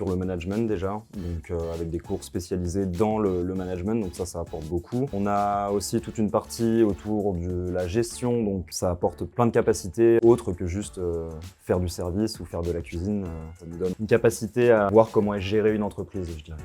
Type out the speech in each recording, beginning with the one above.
sur le management déjà, donc avec des cours spécialisés dans le management, donc ça apporte beaucoup. On a aussi toute une partie autour de la gestion, donc ça apporte plein de capacités autres que juste faire du service ou faire de la cuisine. Ça nous donne une capacité à voir comment est gérée une entreprise, je dirais.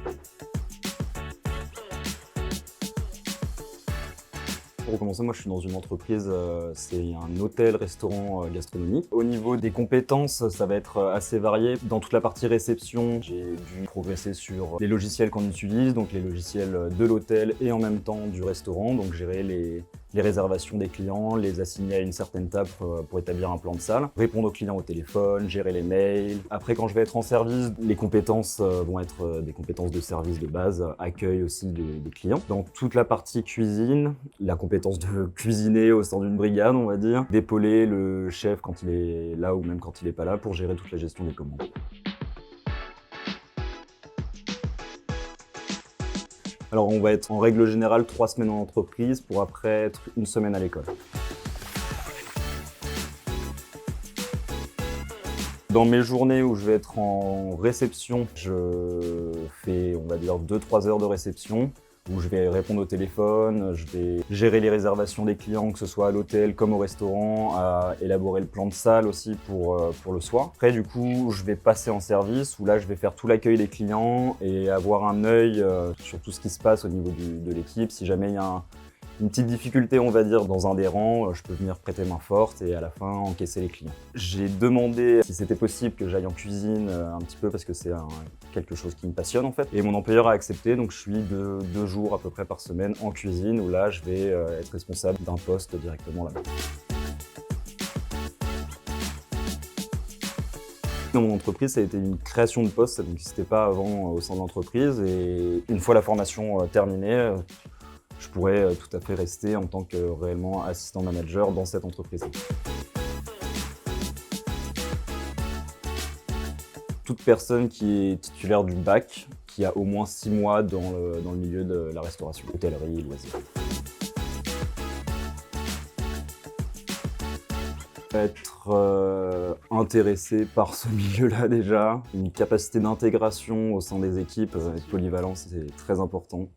Pour commencer, moi je suis dans une entreprise, c'est un hôtel-restaurant gastronomique. Au niveau des compétences, ça va être assez varié. Dans toute la partie réception, j'ai dû progresser sur les logiciels qu'on utilise, donc les logiciels de l'hôtel et en même temps du restaurant, donc gérer les réservations des clients, les assigner à une certaine table pour établir un plan de salle, répondre aux clients au téléphone, gérer les mails. Après, quand je vais être en service, les compétences vont être des compétences de service de base, accueil aussi des clients. Dans toute la partie cuisine, la compétence de cuisiner au sein d'une brigade, on va dire, d'épauler le chef quand il est là ou même quand il n'est pas là pour gérer toute la gestion des commandes. Alors on va être en règle générale 3 semaines en entreprise pour après être 1 semaine à l'école. Dans mes journées où je vais être en réception, je fais, on va dire, 2-3 heures de réception, où je vais répondre au téléphone, je vais gérer les réservations des clients, que ce soit à l'hôtel comme au restaurant, à élaborer le plan de salle aussi pour le soir. Après, du coup, je vais passer en service, où là, je vais faire tout l'accueil des clients et avoir un œil sur tout ce qui se passe au niveau de l'équipe. Si jamais il y a une petite difficulté, on va dire, dans un des rangs, je peux venir prêter main forte et à la fin encaisser les clients. J'ai demandé si c'était possible que j'aille en cuisine un petit peu parce que c'est quelque chose qui me passionne en fait. Et mon employeur a accepté, donc je suis 2 jours à peu près par semaine en cuisine où là je vais être responsable d'un poste directement là-bas. Dans mon entreprise, ça a été une création de poste, ça n'existait pas avant au sein de l'entreprise et une fois la formation terminée, je pourrais tout à fait rester en tant que réellement assistant manager dans cette entreprise. Toute personne qui est titulaire du bac, qui a au moins 6 mois dans le milieu de la restauration, hôtellerie, loisirs. Être intéressé par ce milieu-là déjà, une capacité d'intégration au sein des équipes, être polyvalent, c'est très important.